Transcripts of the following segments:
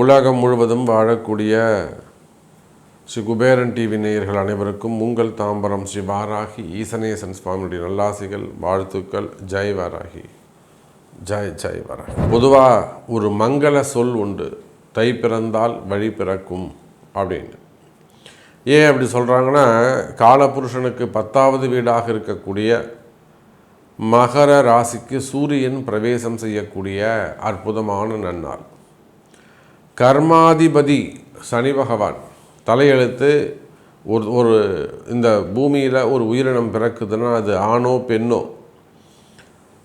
உலகம் முழுவதும் வாழக்கூடிய ஸ்ரீ குபேரன் டிவி நேயர்கள் அனைவருக்கும் உங்கள் தாம்பரம் ஸ்ரீ வாராகி ஈசனேசன் சுவாமியுடைய நல்லாசிகள், வாழ்த்துக்கள். ஜெய் வாராகி, ஜெய் ஜெய் வாராகி. பொதுவாக ஒரு மங்கள சொல் உண்டு, தை பிறந்தால் வழி பிறக்கும் அப்படின்னு. ஏன் அப்படி சொல்கிறாங்கன்னா, காலபுருஷனுக்கு 10வது வீடாக இருக்கக்கூடிய மகர ராசிக்கு சூரியன் பிரவேசம் செய்யக்கூடிய அற்புதமான நன்னாள். கர்மாதிபதி சனி பகவான் தலையெழுத்து ஒரு இந்த பூமியில் ஒரு உயிரினம் பிறக்குதுன்னா அது ஆணோ பெண்ணோ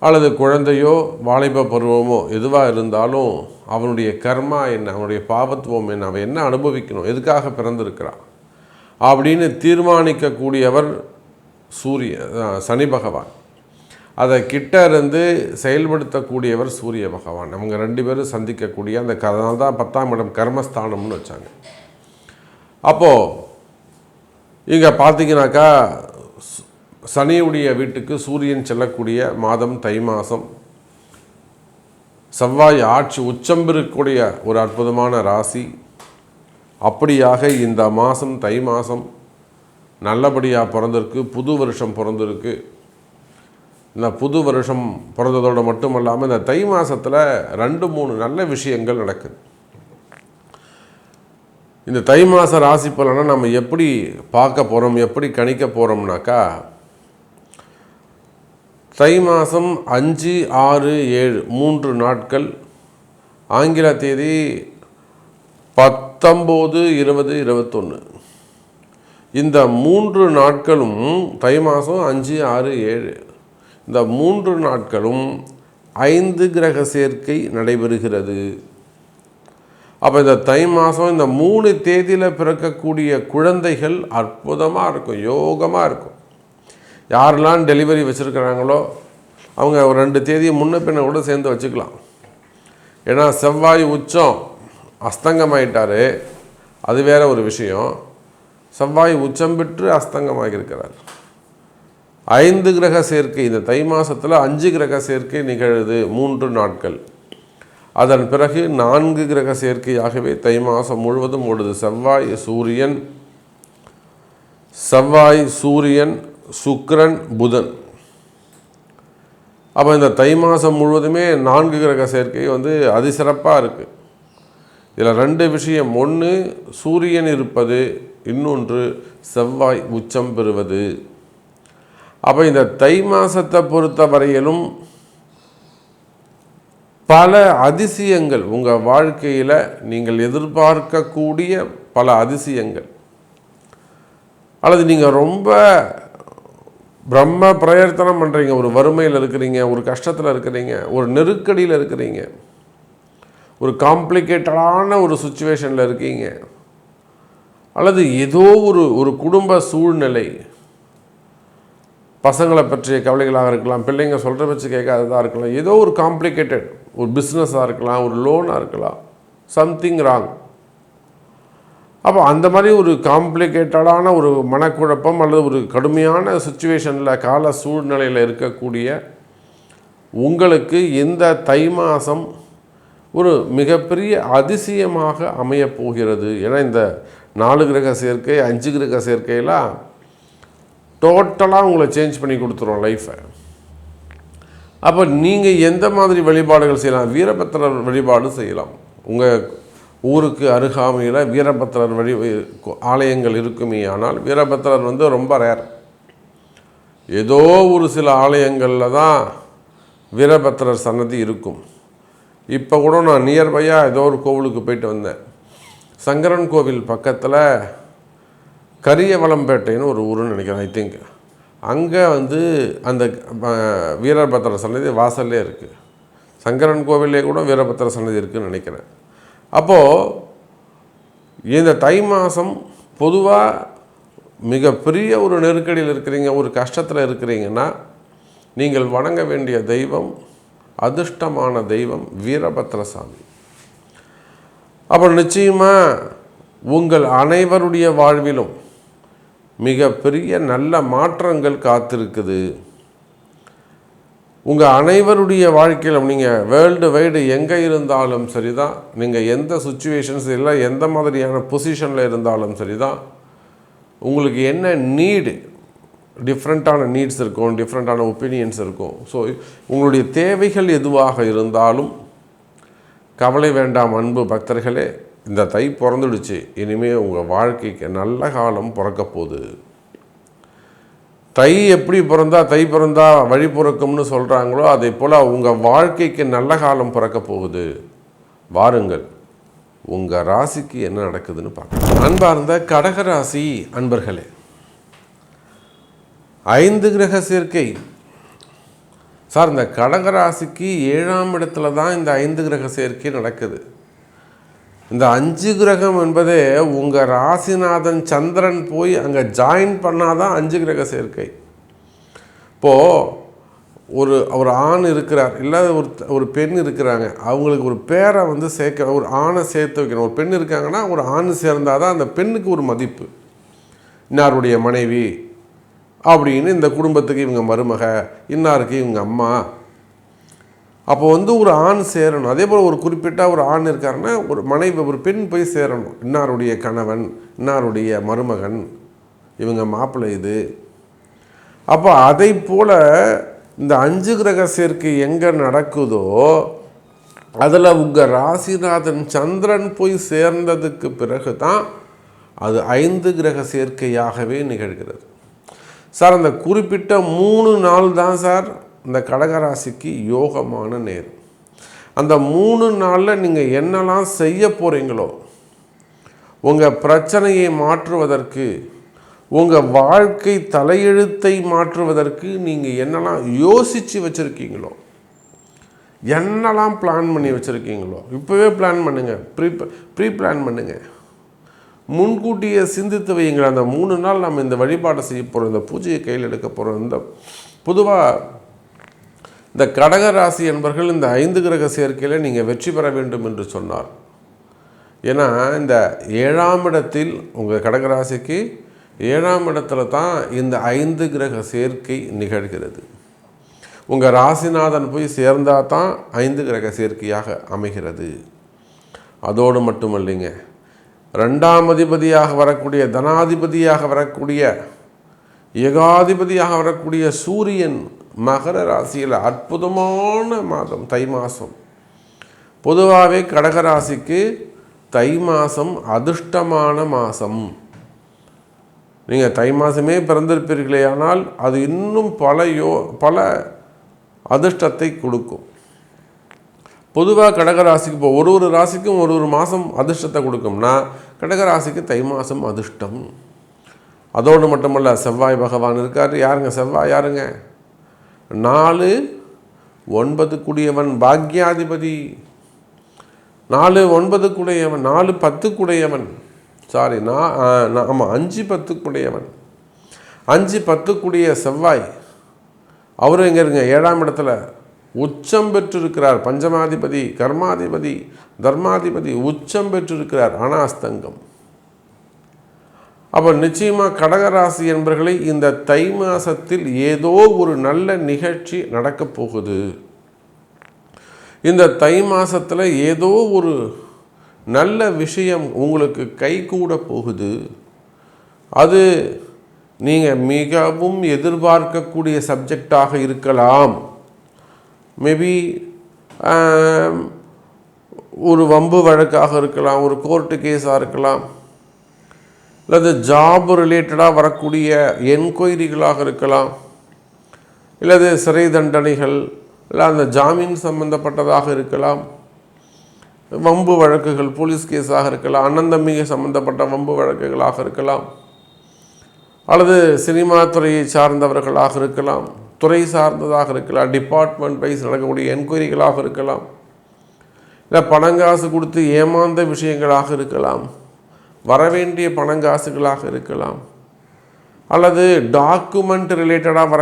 அல்லது குழந்தையோ வாலிப பருவமோ எதுவாக இருந்தாலும் அவனுடைய கர்மா என்ன, அவனுடைய பாவத்துவம் என்ன, அவன் என்ன அனுபவிக்கணும், எதுக்காக பிறந்திருக்கிறான் அப்படின்னு தீர்மானிக்கக்கூடியவர் சனி பகவான். அதை கிட்ட இருந்து செயல்படுத்தக்கூடியவர் சூரிய பகவான். அவங்க 2 பேரும் சந்திக்கக்கூடிய அந்த அதனால தான் 10ஆம் இடம் கர்மஸ்தானம்னு வச்சாங்க. அப்போது இங்கே பார்த்தீங்கன்னாக்கா சனியுடைய வீட்டுக்கு சூரியன் செல்லக்கூடிய மாதம் தை மாதம். செவ்வாய் ஆட்சி உச்சம் இருக்கக்கூடிய ஒரு அற்புதமான ராசி. அப்படியாக இந்த மாதம் தை மாதம் நல்லபடியாக பிறந்திருக்கு, புது வருஷம் பிறந்திருக்கு. இந்த புது வருஷம் பிறந்ததோடு மட்டும் இல்லாமல் இந்த தை மாதத்தில் 2-3 நல்ல விஷயங்கள் நடக்குது. இந்த தை மாத ராசி பலனை நம்ம எப்படி பார்க்க போகிறோம், எப்படி கணிக்க போகிறோம்னாக்கா, தை மாதம் 5, 6, 7 3 நாட்கள், ஆங்கில தேதி 19, 20, 21. இந்த 3 நாட்களும் தை மாதம் 5, 6, 7 இந்த 3 நாட்களும் 5 கிரக சேர்க்கை நடைபெறுகிறது. அப்போ இந்த தை மாதம் இந்த 3 தேதியில் பிறக்கக்கூடிய குழந்தைகள் அற்புதமாக இருக்கும், யோகமாக இருக்கும். யாரெல்லாம் டெலிவரி வச்சுருக்கிறாங்களோ அவங்க ஒரு 2 தேதியை முன்ன பின்ன கூட சேர்ந்து வச்சுக்கலாம். ஏன்னா செவ்வாய் உச்சம் அஸ்தங்கமாயிட்டார், அது வேற ஒரு விஷயம். செவ்வாய் உச்சம் பெற்று அஸ்தங்கமாகியிருக்கிறார். 5 கிரக சேர்க்கை இந்த தை மாதத்தில் 5 கிரக சேர்க்கை நிகழுது 3 நாட்கள். அதன் பிறகு 4 கிரக சேர்க்கையாகவே தை மாதம் முழுவதும் ஓடுது. செவ்வாய் சூரியன் சுக்கிரன் புதன். அப்போ இந்த தை மாதம் முழுவதுமே 4 கிரக சேர்க்கை அதிசிறப்பாக இருக்குது. இதில் 2 விஷயம், ஒன்று சூரியன் இருப்பது, இன்னொன்று செவ்வாய் உச்சம் பெறுவது. அப்போ இந்த தை மாதத்தை பொறுத்த வரையிலும் பல அதிசயங்கள் உங்கள் வாழ்க்கையில் நீங்கள் எதிர்பார்க்கக்கூடிய பல அதிசயங்கள், அல்லது நீங்கள் ரொம்ப பிரம்ம பிரயத்தனம் பண்ணுறீங்க, ஒரு வறுமையில் இருக்கிறீங்க, ஒரு கஷ்டத்தில் இருக்கிறீங்க, ஒரு நெருக்கடியில் இருக்கிறீங்க, ஒரு காம்ப்ளிகேட்டடான ஒரு சுச்சுவேஷனில் இருக்கீங்க, அல்லது ஏதோ ஒரு குடும்ப சூழ்நிலை, பசங்களை பற்றிய கவலைகளாக இருக்கலாம், பிள்ளைங்க சொல்கிற வச்சு கேட்காததாக இருக்கலாம், ஏதோ ஒரு காம்ப்ளிகேட்டட் ஒரு பிஸ்னஸாக இருக்கலாம், ஒரு லோனாக இருக்கலாம், சம்திங் ராங். அப்போ அந்த மாதிரி ஒரு காம்ப்ளிகேட்டடான ஒரு மனக்குழப்பம் அல்லது ஒரு கடுமையான சுச்சுவேஷனில் கால சூழ்நிலையில் இருக்கக்கூடிய உங்களுக்கு இந்த தை மாதம் ஒரு மிகப்பெரிய அதிசயமாக அமையப்போகிறது. ஏன்னா இந்த 4 கிரக சேர்க்கை 5 கிரக சேர்க்கையெல்லாம் டோட்டலாக உங்களை சேஞ்ச் பண்ணி கொடுத்துரும் லைஃப்பை. அப்போ நீங்கள் எந்த மாதிரி வழிபாடுகள் செய்யலாம்? வீரபத்திரர் வழிபாடு செய்யலாம். உங்கள் ஊருக்கு அருகாமையில் வீரபத்திரர் ஆலயங்கள் இருக்குமே. ஆனால் வீரபத்திரர் ரொம்ப ரேர். ஏதோ ஒரு சில ஆலயங்களில் தான் வீரபத்திரர் சன்னதி இருக்கும். இப்போ கூட நான் நியர்பையாக ஏதோ ஒரு கோவிலுக்கு போயிட்டு வந்தேன். சங்கரன் கோவில் பக்கத்தில் கரியவளம்பேட்டைன்னு ஒரு ஊருன்னு நினைக்கிறேன், ஐ திங்க். அங்கே அந்த வீரபத்திர சன்னதி வாசல்லே இருக்குது. சங்கரன் கோவிலே கூட வீரபத்திர சன்னதி இருக்குதுன்னு நினைக்கிறேன். அப்போது இந்த தை மாதம் பொதுவாக மிகப்பெரிய ஒரு நெருக்கடியில் இருக்கிறீங்க, ஒரு கஷ்டத்தில் இருக்கிறீங்கன்னா நீங்கள் வணங்க வேண்டிய தெய்வம், அதிர்ஷ்டமான தெய்வம் வீரபத்திர சாமி. அப்புறம் நிச்சயமாக உங்கள் அனைவருடைய வாழ்விலும் மிகப்பெரிய நல்ல மாற்றங்கள் காத்திருக்குது. உங்கள் அனைவருடைய வாழ்க்கையில் நீங்கள் வேர்ல்டு வைடு எங்கே இருந்தாலும் சரி தான், நீங்கள் எந்த சுச்சுவேஷன்ஸ் இல்லை எந்த மாதிரியான பொசிஷனில் இருந்தாலும் சரி தான், உங்களுக்கு என்ன நீடு, டிஃப்ரெண்ட்டான நீட்ஸ் இருக்கும், டிஃப்ரெண்ட்டான ஒப்பீனியன்ஸ் இருக்கும். ஸோ உங்களுடைய தேவைகள் எதுவாக இருந்தாலும் கவலை வேண்டாம் அன்பு பக்தர்களே. இந்த தை பிறந்துடுச்சு, இனிமேல் உங்கள் வாழ்க்கைக்கு நல்ல காலம் பிறக்க போகுது. தை எப்படி தை பிறந்தா வழி பிறக்கும்னு சொல்கிறாங்களோ அதே போல் உங்கள் வாழ்க்கைக்கு நல்ல காலம் பிறக்க போகுது. வாருங்கள், உங்கள் ராசிக்கு என்ன நடக்குதுன்னு பார்க்கலாம். அன்பார்ந்த கடகராசி அன்பர்களே, 5 கிரக சேர்க்கை சார். இந்த கடகராசிக்கு 7ஆம் இடத்துல தான் இந்த 5 கிரக சேர்க்கை நடக்குது. இந்த 5 கிரகம் என்பதே உங்கள் ராசிநாதன் சந்திரன் போய் அங்கே ஜாயின் பண்ணாதான் 5 கிரக சேர்க்கை. இப்போது ஒரு ஆண் இருக்கிறார், இல்லை ஒரு பெண் இருக்கிறாங்க, அவங்களுக்கு ஒரு பேரை சேர்க்க, ஒரு ஆணை சேர்த்து வைக்கணும். ஒரு பெண் இருக்காங்கன்னா ஒரு ஆண் சேர்ந்தால் தான் அந்த பெண்ணுக்கு ஒரு மதிப்பு. இன்னாருடைய மனைவி அப்படின்னு இந்த குடும்பத்துக்கு இவங்க மருமக, இன்னாருக்கு இவங்க அம்மா. அப்போ ஒரு ஆண் சேரணும். அதே போல் ஒரு குறிப்பிட்ட ஒரு ஆண் இருக்காருன்னா ஒரு மனைவி, ஒரு பெண் போய் சேரணும். இன்னாருடைய கணவன், இன்னாருடைய மருமகன், இவங்க மாப்பிள்ளை இது. அப்போ அதை போல் இந்த 5 கிரக சேர்க்கை எங்கே நடக்குதோ அதில் உங்கள் ராசிநாதன் சந்திரன் போய் சேர்ந்ததுக்கு பிறகு தான் அது 5 கிரக சேர்க்கையாகவே நிகழ்கிறது. சார், அந்த குறிப்பிட்ட 3 நாள் தான் சார் இந்த கடகராசிக்கு யோகமான நேரம். அந்த 3 நாளில் நீங்கள் என்னெல்லாம் செய்ய போகிறீங்களோ, உங்கள் பிரச்சனையை மாற்றுவதற்கு, உங்கள் வாழ்க்கை தலையெழுத்தை மாற்றுவதற்கு நீங்கள் என்னெல்லாம் யோசித்து வச்சுருக்கீங்களோ, என்னெல்லாம் பிளான் பண்ணி வச்சுருக்கீங்களோ இப்போவே பிளான் பண்ணுங்கள். ப்ரீ பிளான் பண்ணுங்கள், முன்கூட்டியே சிந்தித்து வையுங்கள். அந்த 3 நாள் நம்ம இந்த வழிபாட்டை செய்ய போகிறோம், இந்த பூஜையை கையில் எடுக்க போகிறோம். இந்த பொதுவாக இந்த கடகராசி என்பர்கள் இந்த 5 கிரக சேர்க்கையில் நீங்கள் வெற்றி பெற வேண்டும் என்று சொன்னார். ஏன்னா இந்த 7ஆம் இடத்தில் உங்கள் கடகராசிக்கு 7ஆம் இடத்துல தான் இந்த 5 கிரக சேர்க்கை நிகழ்கிறது. உங்கள் ராசிநாதன் போய் சேர்ந்தால் தான் 5 கிரக சேர்க்கையாக அமைகிறது. அதோடு மட்டுமல்லைங்க, 2ஆம் அதிபதியாக வரக்கூடிய, தனாதிபதியாக வரக்கூடிய, ஏகாதிபதியாக வரக்கூடிய சூரியன் மகர ராசியில் அற்புதமான மாதம் தை மாதம். பொதுவாகவே கடகராசிக்கு தை மாதம் அதிர்ஷ்டமான மாதம். நீங்கள் தை மாதமே பிறந்திருப்பீர்களே, ஆனால் அது இன்னும் பல அதிர்ஷ்டத்தை கொடுக்கும். பொதுவாக கடகராசிக்கு இப்போ ஒரு ராசிக்கும் ஒரு மாதம் அதிர்ஷ்டத்தை கொடுக்கும்னா கடகராசிக்கு தை மாதம் அதிர்ஷ்டம். அதோடு மட்டுமல்ல, செவ்வாய் பகவான் இருக்கார். யாருங்க செவ்வாய்? யாருங்க? 4 9 கூடியவன், பாக்யாதிபதி. 4 9 கூடியவன், 4 10 கூடியவன், சாரி ஆமாம் 5 10 கூடியவன். 5 10 கூடிய செவ்வாய் அவரும் எங்கே இருங்க? 7ஆம் இடத்துல உச்சம் பெற்றிருக்கிறார். பஞ்சமாதிபதி, கர்மாதிபதி, தர்மாதிபதி உச்சம் பெற்றிருக்கிறார். அனாஸ்தங்கம். அப்போ நிச்சயமாக கடகராசி என்பவர்களை இந்த தை மாதத்தில் ஏதோ ஒரு நல்ல நிகழ்ச்சி நடக்கப் போகுது. இந்த தை மாதத்தில் ஏதோ ஒரு நல்ல விஷயம் உங்களுக்கு கைகூட போகுது. அது நீங்கள் மிகவும் எதிர்பார்க்கக்கூடிய சப்ஜெக்டாக இருக்கலாம். மேபி ஒரு வம்பு வழக்காக இருக்கலாம், ஒரு கோர்ட்டு கேஸாக இருக்கலாம், அல்லது ஜாப் ரிலேட்டடாக வரக்கூடிய என்கொயரிகளாக இருக்கலாம், இல்லது சிறை தண்டனைகள், இல்லை அந்த ஜாமீன் சம்பந்தப்பட்டதாக இருக்கலாம், வம்பு வழக்குகள், போலீஸ் கேஸாக இருக்கலாம், அண்ணன் தம்பிகை சம்பந்தப்பட்ட வம்பு வழக்குகளாக இருக்கலாம், அல்லது சினிமா துறையை சார்ந்தவர்களாக இருக்கலாம், துறை சார்ந்ததாக இருக்கலாம், டிபார்ட்மெண்ட் வைஸ் நடக்கக்கூடிய என்கொயரிகளாக இருக்கலாம், இல்லை பணங்காசு கொடுத்து ஏமாந்த விஷயங்களாக இருக்கலாம், வரவேண்டிய பணங்காசுகளாக இருக்கலாம், அல்லது டாக்குமெண்ட் ரிலேட்டடாக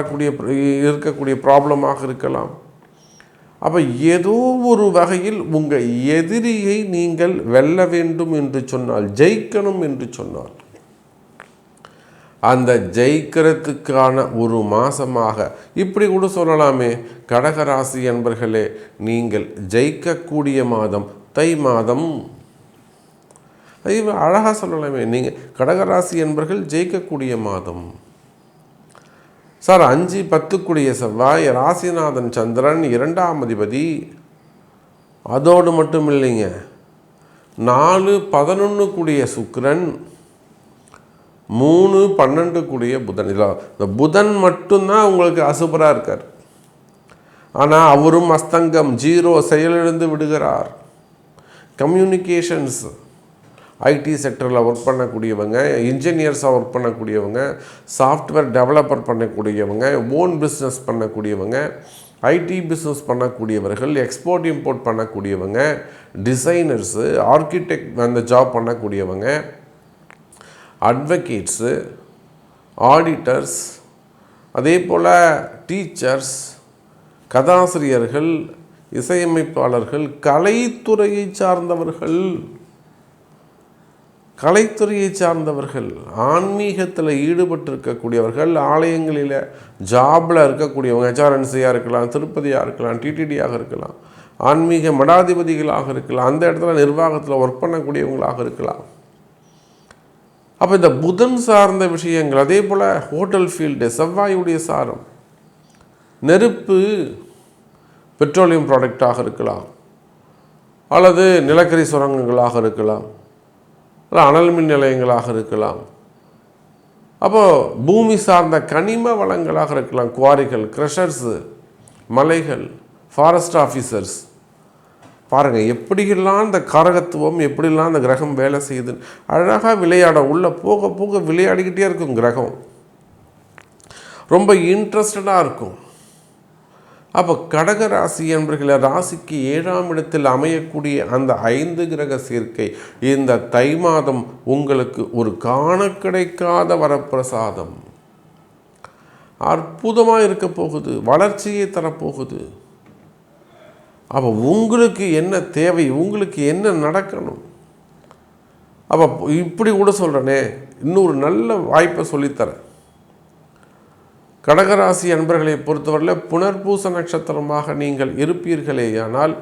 இருக்கக்கூடிய ப்ராப்ளமாக இருக்கலாம். அப்போ ஏதோ ஒரு வகையில் உங்கள் எதிரியை நீங்கள் வெல்ல வேண்டும் என்று சொன்னால், ஜெயிக்கணும் என்று சொன்னால், அந்த ஜெயிக்கிறதுக்கான ஒரு மாதமாக இப்படி கூட சொல்லலாமே. கடகராசி என்பர்களே, நீங்கள் ஜெயிக்கக்கூடிய மாதம் தை மாதம். அழகாக சொல்லலாமே, நீங்கள் கடகராசி என்பர்கள் ஜெயிக்கக்கூடிய மாதம். சார் 5-10 செவ்வாய், ராசிநாதன் சந்திரன், 2ஆம் அதிபதி. அதோடு மட்டும் இல்லைங்க, 4-11 சுக்கிரன், 3-12 புதன். இந்த புதன் மட்டும்தான் உங்களுக்கு அசுபராக இருக்கார். ஆனால் அவரும் அஸ்தங்கம் 0 செயலிழந்து விடுகிறார். கம்யூனிகேஷன்ஸ், ஐடி செக்டரில் ஒர்க் பண்ணக்கூடியவங்க, இன்ஜினியர்ஸாக ஒர்க் பண்ணக்கூடியவங்க, சாஃப்ட்வேர் டெவலப்பர் பண்ணக்கூடியவங்க, ஓன் பிஸ்னஸ் பண்ணக்கூடியவங்க, ஐடி பிஸ்னஸ் பண்ணக்கூடியவர்கள், எக்ஸ்போர்ட் இம்போர்ட் பண்ணக்கூடியவங்க, டிசைனர்ஸு, ஆர்கிடெக்ட் அந்த ஜாப் பண்ணக்கூடியவங்க, அட்வொகேட்ஸு, ஆடிட்டர்ஸ், அதே போல் டீச்சர்ஸ், கதாசிரியர்கள், இசையமைப்பாளர்கள், கலைத்துறையை சார்ந்தவர்கள், ஆன்மீகத்தில் ஈடுபட்டிருக்கக்கூடியவர்கள், ஆலயங்களில் ஜாபில் இருக்கக்கூடியவங்க, HRNCயாக இருக்கலாம், திருப்பதியாக இருக்கலாம், TTDயாக இருக்கலாம், ஆன்மீக மடாதிபதிகளாக இருக்கலாம், அந்த இடத்துல நிர்வாகத்தில் ஒர்க் பண்ணக்கூடியவங்களாக இருக்கலாம். அப்போ இந்த புதன் சார்ந்த விஷயங்கள், அதே போல் ஹோட்டல் ஃபீல்டு, செவ்வாயுடைய சாரம், நெருப்பு, பெட்ரோலியம் ப்ராடக்டாக இருக்கலாம், அல்லது நிலக்கரி சுரங்கங்களாக இருக்கலாம், அனல் மின் நிலையங்களாக இருக்கலாம். அப்போது பூமி சார்ந்த கனிம வளங்களாக இருக்கலாம், குவாரிகள், க்ரஷர்ஸு, மலைகள், ஃபாரஸ்ட் ஆஃபீஸர்ஸ். பாருங்கள் எப்படியெல்லாம் இந்த காரகத்துவம், எப்படிலாம் இந்த கிரகம் வேலை செய்யுது. அழகாக விளையாட உள்ளே போக போக விளையாடிக்கிட்டே இருக்கும் கிரகம். ரொம்ப இன்ட்ரெஸ்டடாக இருக்கும். அப்போ கடகராசி என்பர்களை ராசிக்கு 7ஆம் இடத்தில் அமையக்கூடிய அந்த 5 கிரக சேர்க்கை இந்த தை மாதம் உங்களுக்கு ஒரு காண கிடைக்காத வரப்பிரசாதம். அற்புதமாக இருக்க போகுது, வளர்ச்சியை தரப்போகுது. அப்போ உங்களுக்கு என்ன தேவை, உங்களுக்கு என்ன நடக்கணும்? அப்போ இப்படி கூட சொல்கிறேனே, இன்னொரு நல்ல வாய்ப்பை சொல்லித்தரேன். கடகராசி அன்பர்களை பொறுத்தவரையில் புனர்பூச நட்சத்திரமாக நீங்கள் இருப்பீர்களேயானால்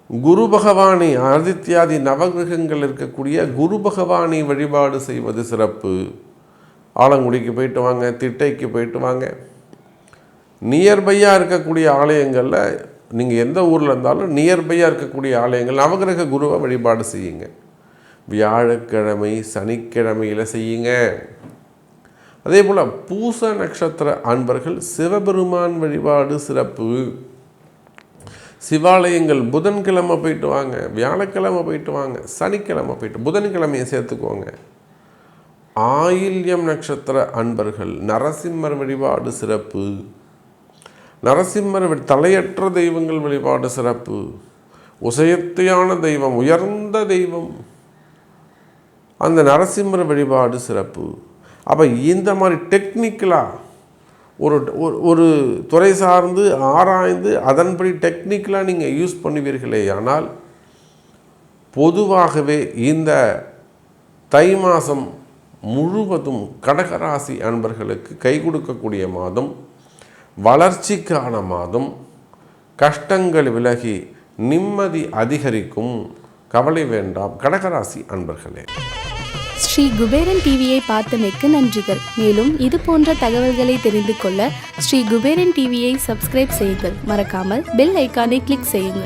குரு பகவானை, ஆதித்யாதி நவகிரகங்கள் இருக்கக்கூடிய குரு பகவானை வழிபாடு செய்வது சிறப்பு. ஆலங்குடிக்கு போயிட்டு வாங்க, திட்டைக்கு போயிட்டு வாங்க. நியர்பையாக இருக்கக்கூடிய ஆலயங்களில், நீங்கள் எந்த ஊரில் இருந்தாலும் நியர்பையாக இருக்கக்கூடிய ஆலயங்கள் நவகிரக குருவை வழிபாடு செய்யுங்க. வியாழக்கிழமை, சனிக்கிழமையில் செய்யுங்க. அதே போல் பூச நட்சத்திர அன்பர்கள் சிவபெருமான் வழிபாடு சிறப்பு. சிவாலயங்கள் புதன்கிழமை போயிட்டு வாங்க, வியாழக்கிழமை போயிட்டு வாங்க, சனிக்கிழமை போயிட்டு, புதன்கிழமையை சேர்த்துக்குவாங்க. ஆயில்யம் நட்சத்திர அன்பர்கள் நரசிம்மர் வழிபாடு சிறப்பு. நரசிம்மர் தலையற்ற தெய்வங்கள் வழிபாடு சிறப்பு. உசயத்தையான தெய்வம், உயர்ந்த தெய்வம், அந்த நரசிம்மர் வழிபாடு சிறப்பு. அப்போ இந்த மாதிரி டெக்னிக்கலாக ஒரு துறை சார்ந்து ஆராய்ந்து அதன்படி டெக்னிக்கலாக நீங்கள் யூஸ் பண்ணுவீர்களே ஆனால் பொதுவாகவே இந்த தை மாதம் முழுவதும் கடகராசி அன்பர்களுக்கு கை கொடுக்கக்கூடிய மாதம், வளர்ச்சிக்கான மாதம், கஷ்டங்கள் விலகி நிம்மதி அதிகரிக்கும். கவலை வேண்டாம் கடகராசி அன்பர்களே. ஸ்ரீ குபேரன் டிவியை பார்த்தமைக்கு நன்றிகள். மேலும் இது போன்ற தகவல்களை தெரிந்து கொள்ள ஸ்ரீ குபேரன் டிவியை சப்ஸ்கிரைப் செய்யுங்கள். மறக்காமல் பெல் ஐக்கானை கிளிக் செய்யுங்கள்.